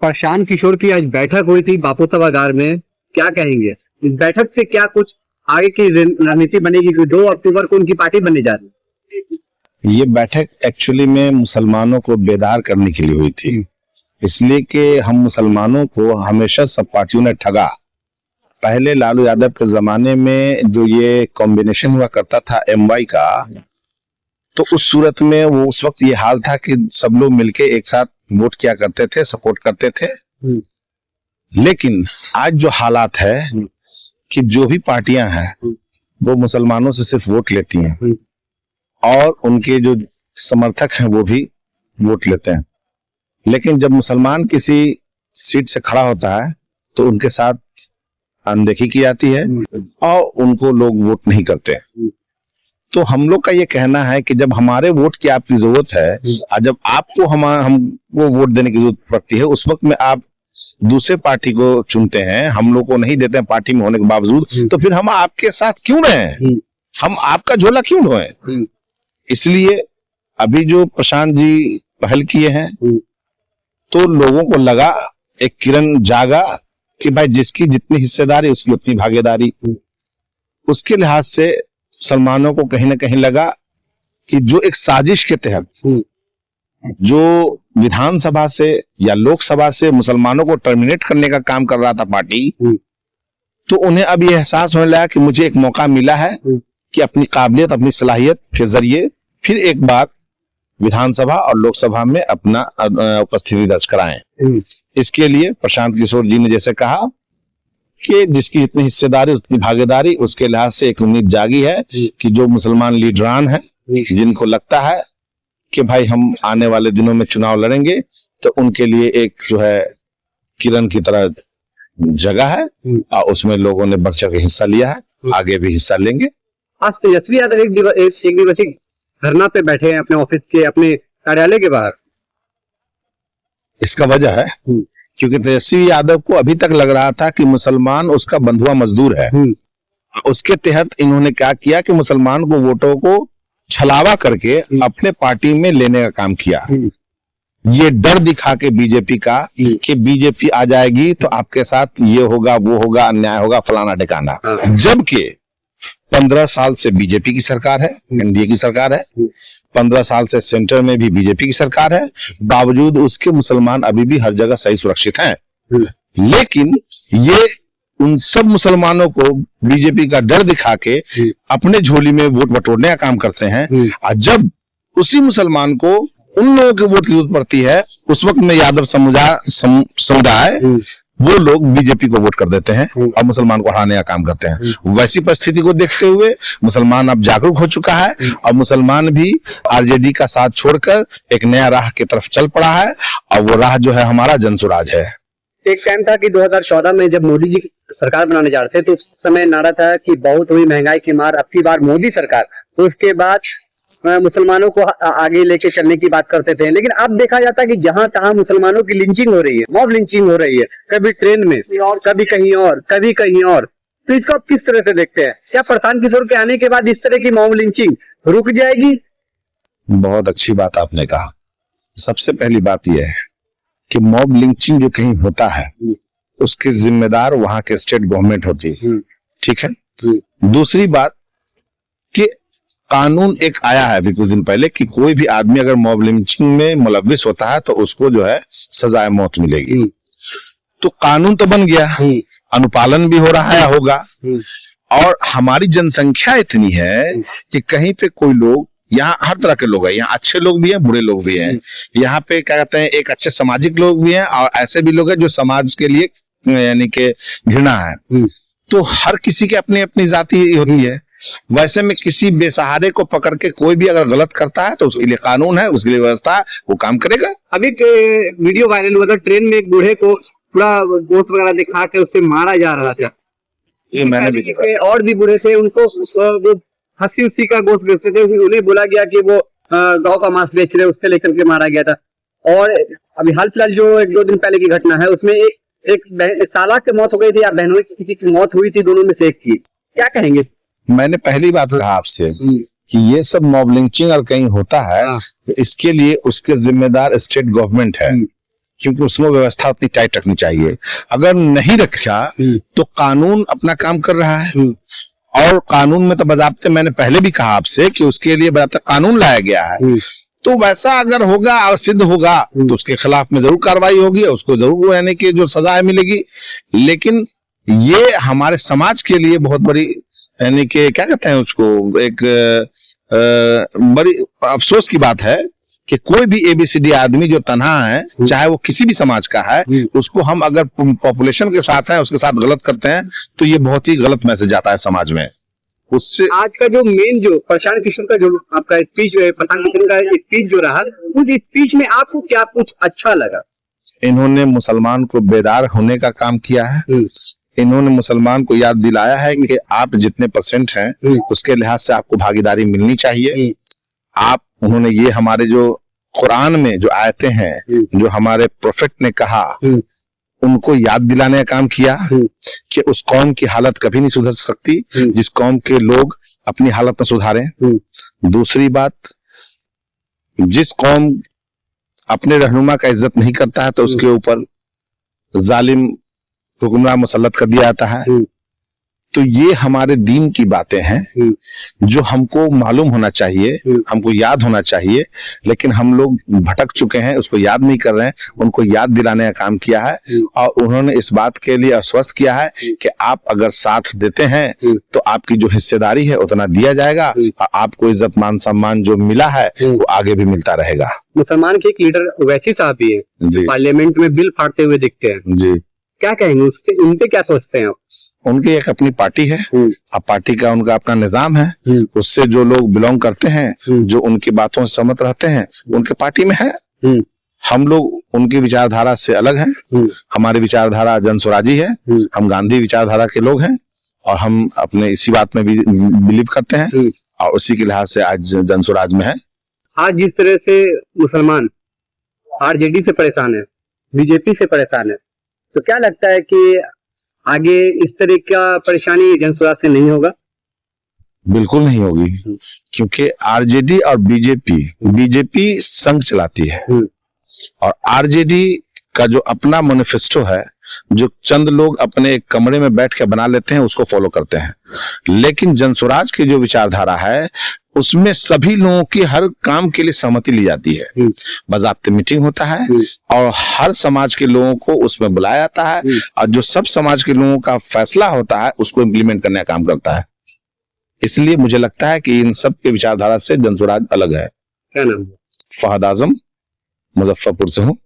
प्रशांत किशोर की आज बैठक हुई थी बापू सभागार में, क्या कहेंगे इस बैठक से? क्या कुछ आगे की रणनीति बनेगी कि 2 अक्टूबर को उनकी पार्टी बनने जा रही है? ये बैठक एक्चुअली में मुसलमानों को बेदार करने के लिए हुई थी, इसलिए कि हम मुसलमानों को हमेशा सब पार्टियों ने ठगा। पहले लालू यादव के जमाने में जो ये कॉम्बिनेशन हुआ करता था MY का, तो उस सूरत में वो उस वक्त ये हाल था कि सब लोग मिलके एक साथ वोट किया करते थे, सपोर्ट करते थे। लेकिन आज जो हालात है कि जो भी पार्टियां हैं वो मुसलमानों से सिर्फ वोट लेती हैं और उनके जो समर्थक हैं वो भी वोट लेते हैं, लेकिन जब मुसलमान किसी सीट से खड़ा होता है तो उनके साथ अनदेखी की जाती है और उनको लोग वोट नहीं करते। तो हम लोग का ये कहना है कि जब हमारे वोट की आपकी जरूरत है और जब आपको हमको वोट देने की जरूरत पड़ती है, उस वक्त में आप दूसरे पार्टी को चुनते हैं, हम लोग को नहीं देते हैं पार्टी में होने के बावजूद, तो फिर हम आपके साथ क्यों रहें? हम आपका झोला क्यों ढोएं? इसलिए अभी जो प्रशांत जी पहल किए हैं तो लोगों को लगा, एक किरण जागा कि भाई जिसकी जितनी हिस्सेदारी उसकी उतनी भागीदारी। उसके लिहाज से मुसलमानों को कहीं ना कहीं लगा कि जो एक साजिश के तहत जो विधानसभा से या लोकसभा से मुसलमानों को टर्मिनेट करने का काम कर रहा था पार्टी, तो उन्हें अब यह एहसास होने लगा कि मुझे एक मौका मिला है कि अपनी काबिलियत, अपनी सलाहियत के जरिए फिर एक बार विधानसभा और लोकसभा में अपना उपस्थिति दर्ज कराएं। इसके लिए प्रशांत किशोर जी ने जैसे कहा कि जिसकी जितनी हिस्सेदारी उतनी भागीदारी, उसके लिहाज से एक उम्मीद जागी है कि जो मुसलमान लीडरान हैं, जिनको लगता है कि भाई हम आने वाले दिनों में चुनाव लड़ेंगे, तो उनके लिए एक जो है किरण की तरह जगह है और उसमें लोगों ने बढ़ चढ़ के हिस्सा लिया है, आगे भी हिस्सा लेंगे। आज तेजस्वी यादव एक दिवसीय धरना पे बैठे हैं अपने ऑफिस के, अपने कार्यालय के बाहर। इसका वजह है क्योंकि तेजस्वी यादव को अभी तक लग रहा था कि मुसलमान उसका बंधुआ मजदूर है। उसके तहत इन्होंने क्या किया कि मुसलमान को वोटों को छलावा करके अपने पार्टी में लेने का काम किया। ये डर दिखा के बीजेपी का कि बीजेपी आ जाएगी तो आपके साथ ये होगा, वो होगा, अन्याय होगा, फलाना ठिकाना। जबकि 15 साल से बीजेपी की सरकार है, एनडीए की सरकार है, 15 साल से सेंटर में भी बीजेपी की सरकार है, बावजूद उसके मुसलमान अभी भी हर जगह सही सुरक्षित हैं। लेकिन ये उन सब मुसलमानों को बीजेपी का डर दिखा के अपने झोली में वोट बटोरने का काम करते हैं। और जब उसी मुसलमान को उन लोगों के वोट की जरूरत पड़ती है, उस वक्त में यादव समुदाय वो लोग बीजेपी को वोट कर देते हैं और मुसलमान को हराने का काम करते हैं। वैसी परिस्थिति को देखते हुए मुसलमान अब जागरूक हो चुका है और मुसलमान भी आरजेडी का साथ छोड़कर एक नया राह की तरफ चल पड़ा है और वो राह जो है हमारा जनसुराज है। एक टाइम था कि 2014 में जब मोदी जी सरकार बनाने जा रहे थे तो उस समय नारा था कि बहुत हुई महंगाई की मार, अब की बार मोदी सरकार। तो उसके बाद मुसलमानों को आगे लेके चलने की बात करते थे, लेकिन अब देखा जाता है कि जहां तहां मुसलमानों की लिंचिंग हो रही है, मॉब लिंचिंग हो रही है, कभी ट्रेन में और कभी कहीं और, कभी कहीं और। तो इसको आप किस तरह से देखते हैं? क्या प्रशांत किशोर के आने के बाद इस तरह की मॉब लिंचिंग रुक जाएगी? बहुत अच्छी बात आपने कहा। सबसे पहली बात यह है कि मॉब लिंचिंग जो कहीं होता है उसके जिम्मेदार वहां के स्टेट गवर्नमेंट होती है, ठीक है। दूसरी बात कि कानून एक आया है अभी कुछ दिन पहले कि कोई भी आदमी अगर मॉब लिंचिंग में मुलव्विस होता है तो उसको जो है सजाए मौत मिलेगी। तो कानून तो बन गया, अनुपालन भी हो रहा है, होगा। और हमारी जनसंख्या इतनी है कि कहीं पे कोई लोग, यहाँ हर तरह के लोग हैं, यहाँ अच्छे लोग भी हैं, बुरे लोग भी हैं। यहाँ पे क्या कहते हैं, एक अच्छे सामाजिक लोग भी हैं और ऐसे भी लोग हैं जो समाज के लिए यानी कि घृणा है। तो हर किसी की अपनी अपनी जाति होती है। वैसे में किसी बेसहारे को पकड़ के कोई भी अगर गलत करता है तो उसके लिए कानून है, उसके लिए व्यवस्था है, वो काम करेगा। अभी वीडियो वायरल हुआ था, ट्रेन में एक बूढ़े को पूरा गोश्त वगैरह दिखा के उससे मारा जा रहा था। ये मैंने भी देखा। और भी बूढ़े से उनको हंसी उसी का गोश्त बेचते थे, उन्हें बोला गया कि वो गाँव का मांस बेच रहे, उससे लेकर के मारा गया था। और अभी हाल फिलहाल जो 1-2 दिन पहले की घटना है उसमें एक साला की मौत हो गई थी या बहनों की किसी की मौत हुई थी, दोनों में से एक की। क्या कहेंगे? मैंने पहली बात कहा आपसे कि ये सब मॉब लिंचिंग और कहीं होता है तो इसके लिए उसके जिम्मेदार स्टेट गवर्नमेंट है। क्योंकि उसमें व्यवस्था उतनी टाइट रखनी चाहिए। अगर नहीं रखा तो कानून अपना काम कर रहा है, और कानून में तो बज़ाब्ते, मैंने पहले भी कहा आपसे कि उसके लिए बज़ाब्ता कानून लाया गया है। तो वैसा अगर होगा और सिद्ध होगा तो उसके खिलाफ में जरूर कार्रवाई होगी, उसको जरूर यानी कि जो सजा है मिलेगी। लेकिन ये हमारे समाज के लिए बहुत बड़ी यानी कि क्या कहते हैं उसको, एक बड़ी अफसोस की बात है कि कोई भी ABCD आदमी जो तन्हा है, चाहे वो किसी भी समाज का है, उसको हम अगर पॉपुलेशन के साथ है उसके साथ गलत करते हैं तो ये बहुत ही गलत मैसेज जाता है समाज में। उससे आज का जो मेन जो प्रशांत किशोर का जो आपका स्पीच, प्रशांत किशोर का स्पीच जो रहा, उस स्पीच में आपको क्या कुछ अच्छा लगा? इन्होंने मुसलमान को बेदार होने का काम किया है। इन्होंने मुसलमान को याद दिलाया है कि आप जितने % हैं उसके लिहाज से आपको भागीदारी मिलनी चाहिए। उन्होंने ये हमारे जो कुरान में जो आयतें हैं, जो हमारे प्रोफेट ने कहा, उनको याद दिलाने का काम किया कि उस कौम की हालत कभी नहीं सुधर सकती जिस कौम के लोग अपनी हालत न सुधारें। दूसरी बात, जिस कौम अपने रहनुमा का इज्जत नहीं करता है तो उसके ऊपर जालिम हुक्मरान मुसल्लत कर दिया जाता है। तो ये हमारे दीन की बातें हैं जो हमको मालूम होना चाहिए, हमको याद होना चाहिए, लेकिन हम लोग भटक चुके हैं, उसको याद नहीं कर रहे हैं। उनको याद दिलाने का काम किया है और उन्होंने इस बात के लिए आश्वस्त किया है कि आप अगर साथ देते हैं तो आपकी जो हिस्सेदारी है उतना दिया जाएगा और आपको इज्जत मान सम्मान जो मिला है वो आगे भी मिलता रहेगा। मुसलमान के एक लीडर ओवैसी साहब भी है, पार्लियामेंट में बिल फाड़ते हुए दिखते हैं जी, क्या कहेंगे उसके, उनपे क्या सोचते हैं? उनकी एक अपनी पार्टी है, अब पार्टी का उनका अपना निजाम है, उससे जो लोग बिलोंग करते हैं, जो उनकी बातों से सहमत रहते हैं, उनके पार्टी में है। हम लोग उनकी विचारधारा से अलग हैं। हमारी विचारधारा जनस्वराजी है, हम गांधी विचारधारा के लोग हैं और हम अपने इसी बात में भी बिलीव करते हैं और उसी के लिहाज से आज जनस्वराज में है। आज जिस तरह से मुसलमान RJD से परेशान है, BJP से परेशान है, तो क्या लगता है कि आगे इस तरह का परेशानी जनस्वराज से नहीं होगा? बिल्कुल नहीं होगी, क्योंकि RJD और बीजेपी संघ चलाती है और RJD का जो अपना मैनिफेस्टो है, जो चंद लोग अपने एक कमरे में बैठ के बना लेते हैं, उसको फॉलो करते हैं। लेकिन जनस्वराज की जो विचारधारा है उसमें सभी लोगों की हर काम के लिए सहमति ली जाती है, बाज़ाब्ते मीटिंग होता है और हर समाज के लोगों को उसमें बुलाया जाता है और जो सब समाज के लोगों का फैसला होता है उसको इम्प्लीमेंट करने का काम करता है। इसलिए मुझे लगता है कि इन सब के विचारधारा से जनस्वराज अलग है। क्या नाम? फहद आजम, मुजफ्फरपुर से हूँ।